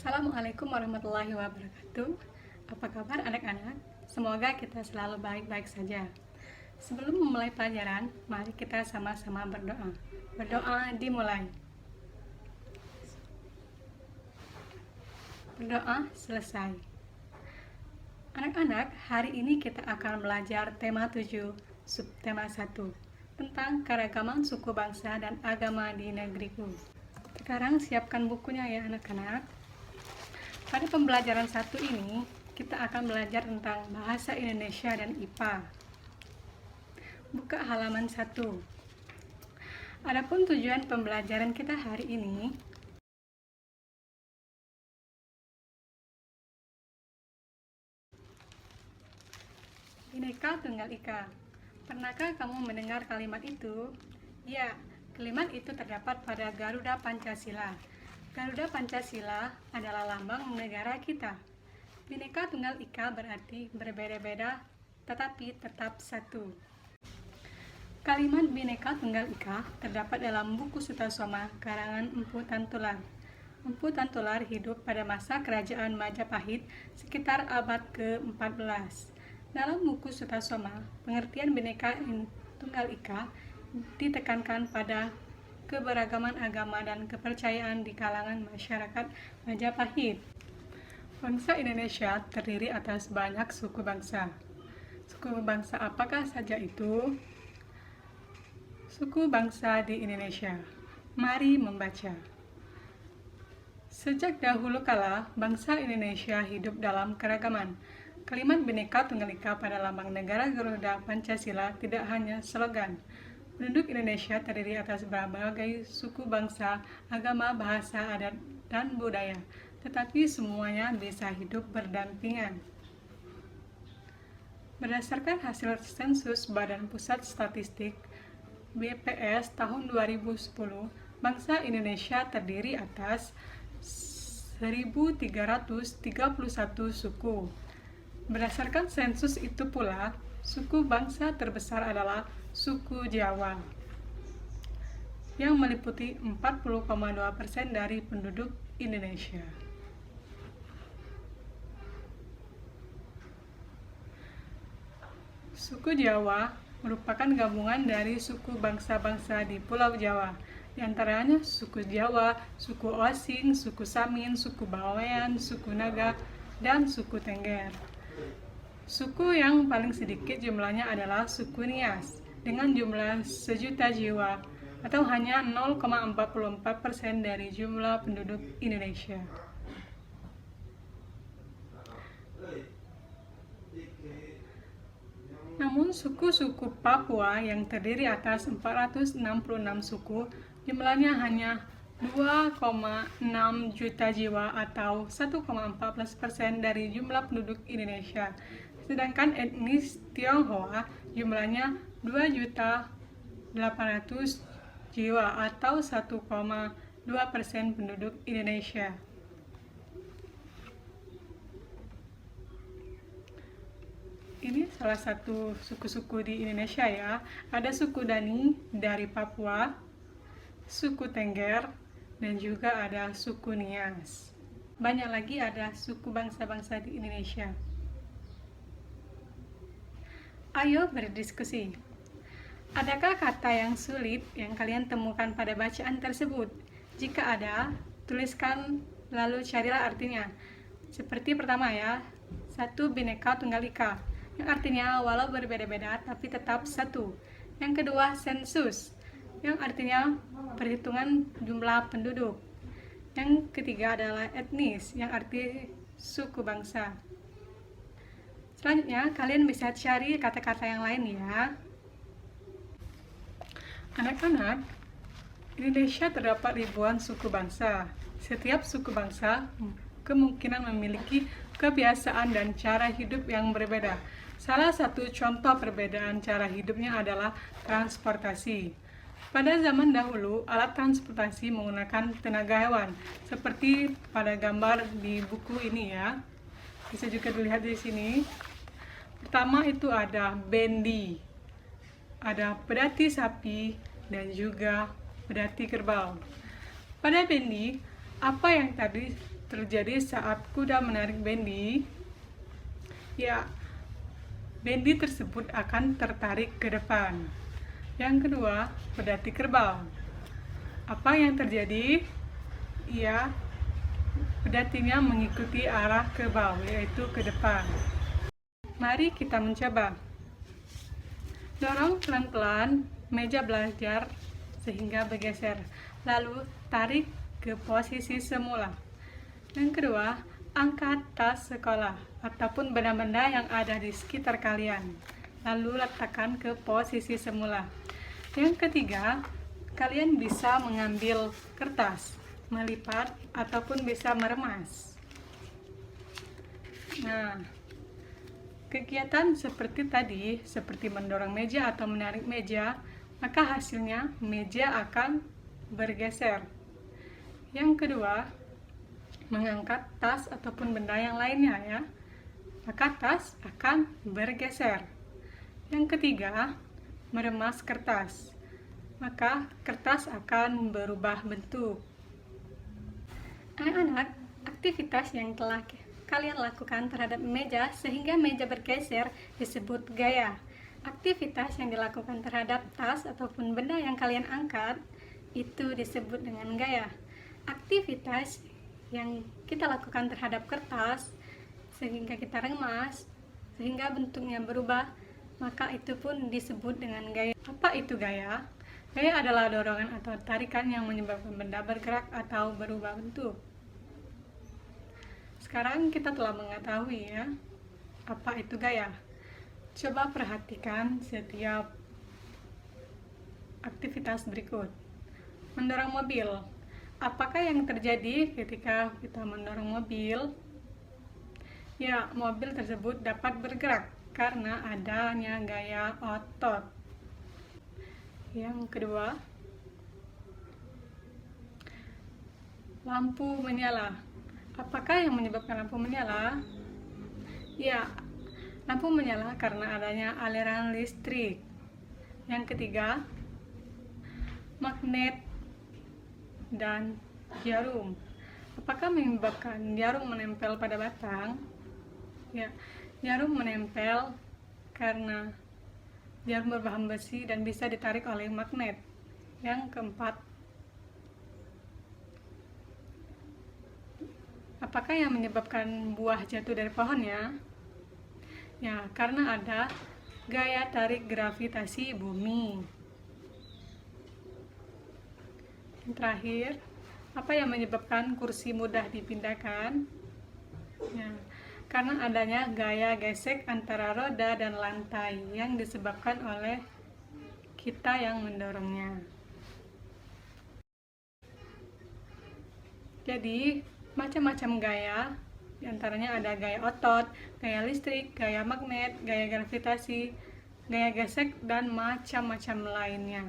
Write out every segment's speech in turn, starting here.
Assalamualaikum warahmatullahi wabarakatuh. Apa kabar anak-anak? Semoga kita selalu baik-baik saja. Sebelum memulai pelajaran, mari kita sama-sama berdoa. Berdoa dimulai. Berdoa selesai. Anak-anak, hari ini kita akan belajar tema 7, subtema 1, tentang keragaman suku bangsa dan agama di negeriku. Sekarang siapkan bukunya ya anak-anak. Pada pembelajaran 1 ini, kita akan belajar tentang bahasa Indonesia dan IPA. Buka halaman 1. Adapun tujuan pembelajaran kita hari ini, Bhinneka Tunggal Ika. Pernahkah kamu mendengar kalimat itu? Ya, kalimat itu terdapat pada Garuda Pancasila. Garuda Pancasila adalah lambang negara kita. Bhinneka Tunggal Ika berarti berbeda-beda tetapi tetap satu. Kalimat Bhinneka Tunggal Ika terdapat dalam buku Sutasoma karangan Empu Tantular. Empu Tantular hidup pada masa kerajaan Majapahit sekitar abad ke-14. Dalam buku Sutasoma, pengertian Bhinneka Tunggal Ika ditekankan pada keberagaman agama dan kepercayaan di kalangan masyarakat Majapahit. Bangsa Indonesia terdiri atas banyak suku bangsa. Suku bangsa apakah saja itu? Suku bangsa di Indonesia. Mari membaca. Sejak dahulu kala, bangsa Indonesia hidup dalam keragaman. Kalimat Bhinneka Tunggal Ika pada lambang negara Garuda Pancasila tidak hanya slogan. Penduduk Indonesia terdiri atas berbagai suku bangsa, agama, bahasa, adat, dan budaya, tetapi semuanya bisa hidup berdampingan. Berdasarkan hasil sensus Badan Pusat Statistik BPS tahun 2010, bangsa Indonesia terdiri atas 1.331 suku. Berdasarkan sensus itu pula, suku bangsa terbesar adalah suku Jawa, yang meliputi 40,2% dari penduduk Indonesia. Suku Jawa merupakan gabungan dari suku bangsa-bangsa di Pulau Jawa, di antaranya suku Jawa, suku Osing, suku Samin, suku Bawean, suku Naga, dan suku Tengger. Suku yang paling sedikit jumlahnya adalah suku Nias, dengan jumlah 1.000.000 jiwa, atau hanya 0,44% dari jumlah penduduk Indonesia. Namun suku-suku Papua yang terdiri atas 466 suku, jumlahnya hanya 2,6 juta jiwa atau 1,14% dari jumlah penduduk Indonesia. Sedangkan etnis Tionghoa jumlahnya 2.800.000 jiwa atau 1,2% penduduk Indonesia. Ini salah satu suku-suku di Indonesia ya. Ada suku Dani dari Papua, suku Tengger, dan juga ada suku Nias. Banyak lagi ada suku bangsa-bangsa di Indonesia. Ayo berdiskusi. Adakah kata yang sulit yang kalian temukan pada bacaan tersebut? Jika ada, tuliskan lalu carilah artinya. Seperti pertama ya, 1. Bhinneka Tunggal Ika, yang artinya walau berbeda-beda tapi tetap satu. Yang kedua, sensus, yang artinya perhitungan jumlah penduduk. Yang ketiga adalah etnis, yang arti suku bangsa. Selanjutnya, kalian bisa cari kata-kata yang lain ya. Anak-anak, Indonesia terdapat ribuan suku bangsa. Setiap suku bangsa kemungkinan memiliki kebiasaan dan cara hidup yang berbeda. Salah satu contoh perbedaan cara hidupnya adalah transportasi. Pada zaman dahulu, alat transportasi menggunakan tenaga hewan, seperti pada gambar di buku ini ya. Bisa juga dilihat di sini. Pertama itu ada bendi, ada pedati sapi, dan juga pedati kerbau. Pada bendi, apa yang tadi terjadi saat kuda menarik bendi, ya bendi tersebut akan tertarik ke depan. Yang kedua, pedati kerbau. Apa yang terjadi? Ya, pedatinya mengikuti arah kerbau, yaitu ke depan. Mari kita mencoba. Dorong pelan-pelan meja belajar sehingga bergeser, lalu tarik ke posisi semula. Yang kedua, angkat tas sekolah ataupun benda-benda yang ada di sekitar kalian, lalu letakkan ke posisi semula. Yang ketiga, kalian bisa mengambil kertas, melipat, ataupun bisa meremas. Nah, kegiatan seperti tadi, seperti mendorong meja atau menarik meja, maka hasilnya meja akan bergeser. Yang kedua, mengangkat tas ataupun benda yang lainnya ya, maka tas akan bergeser. Yang ketiga, meremas kertas, maka kertas akan berubah bentuk. Anak-anak, aktivitas yang telah kalian lakukan terhadap meja sehingga meja bergeser disebut gaya. Aktivitas yang dilakukan terhadap tas ataupun benda yang kalian angkat itu disebut dengan gaya. Aktivitas yang kita lakukan terhadap kertas sehingga kita remas, sehingga bentuknya berubah, maka itu pun disebut dengan gaya. Apa itu gaya? Gaya adalah dorongan atau tarikan yang menyebabkan benda bergerak atau berubah bentuk. Sekarang kita telah mengetahui ya, apa itu gaya. Coba perhatikan setiap aktivitas berikut. Mendorong mobil. Apakah yang terjadi ketika kita mendorong mobil? Ya, mobil tersebut dapat bergerak karena adanya gaya otot. Yang kedua, lampu menyala. Apakah yang menyebabkan lampu menyala? Ya, lampu menyala karena adanya aliran listrik. Yang ketiga, magnet dan jarum. Apakah menyebabkan jarum menempel pada batang? Ya, jarum menempel karena jarum berbahan besi dan bisa ditarik oleh magnet. Yang keempat, apakah yang menyebabkan buah jatuh dari pohonnya? Ya, karena ada gaya tarik gravitasi bumi. Yang terakhir, apa yang menyebabkan kursi mudah dipindahkan? Ya, karena adanya gaya gesek antara roda dan lantai yang disebabkan oleh kita yang mendorongnya. Jadi, macam-macam gaya, diantaranya ada gaya otot, gaya listrik, gaya magnet, gaya gravitasi, gaya gesek, dan macam-macam lainnya.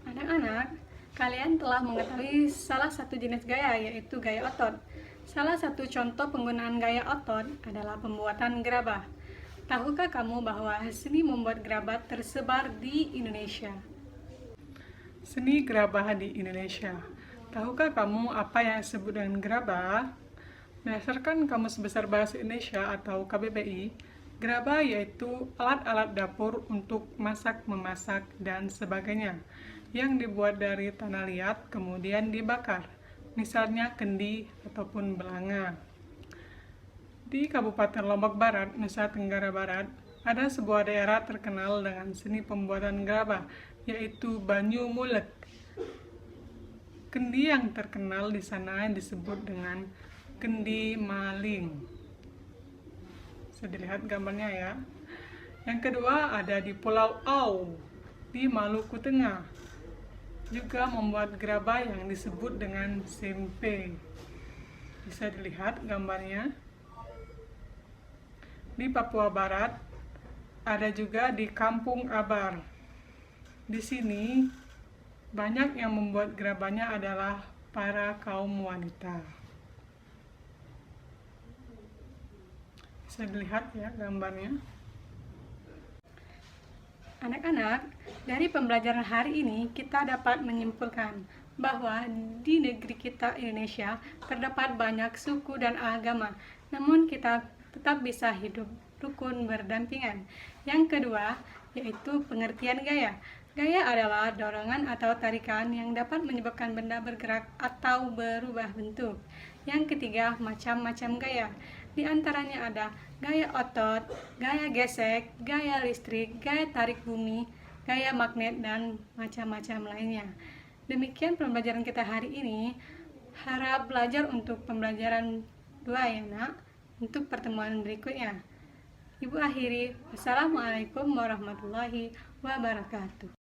Anak-anak, kalian telah mengetahui salah satu jenis gaya, yaitu gaya otot. Salah satu contoh penggunaan gaya otot adalah pembuatan gerabah. Tahukah kamu bahwa seni membuat gerabah tersebar di Indonesia? Seni gerabah di Indonesia. Tahukah kamu apa yang disebut dengan gerabah? Berdasarkan Kamus Besar Bahasa Indonesia atau KBBI, gerabah yaitu alat-alat dapur untuk masak, memasak, dan sebagainya yang dibuat dari tanah liat kemudian dibakar, misalnya kendi ataupun belanga. Di Kabupaten Lombok Barat, Nusa Tenggara Barat, ada sebuah daerah terkenal dengan seni pembuatan gerabah, yaitu Banyu Mulek. Kendi yang terkenal di sana disebut dengan kendi maling. Bisa dilihat gambarnya ya. Yang kedua ada di Pulau Au, di Maluku Tengah. Juga membuat gerabah yang disebut dengan sempe. Bisa dilihat gambarnya. Di Papua Barat, ada juga di Kampung Abar. Di sini, banyak yang membuat gerabahnya adalah para kaum wanita. Bisa dilihat ya gambarnya. Anak-anak, dari pembelajaran hari ini kita dapat menyimpulkan bahwa di negeri kita Indonesia terdapat banyak suku dan agama, namun kita tetap bisa hidup rukun berdampingan. Yang kedua, yaitu pengertian gaya. Gaya adalah dorongan atau tarikan yang dapat menyebabkan benda bergerak atau berubah bentuk. Yang ketiga, macam-macam gaya. Di antaranya ada gaya otot, gaya gesek, gaya listrik, gaya tarik bumi, gaya magnet, dan macam-macam lainnya. Demikian pembelajaran kita hari ini. Harap belajar untuk pembelajaran 2 ya nak, untuk pertemuan berikutnya. Ibu akhiri, wassalamualaikum warahmatullahi wabarakatuh.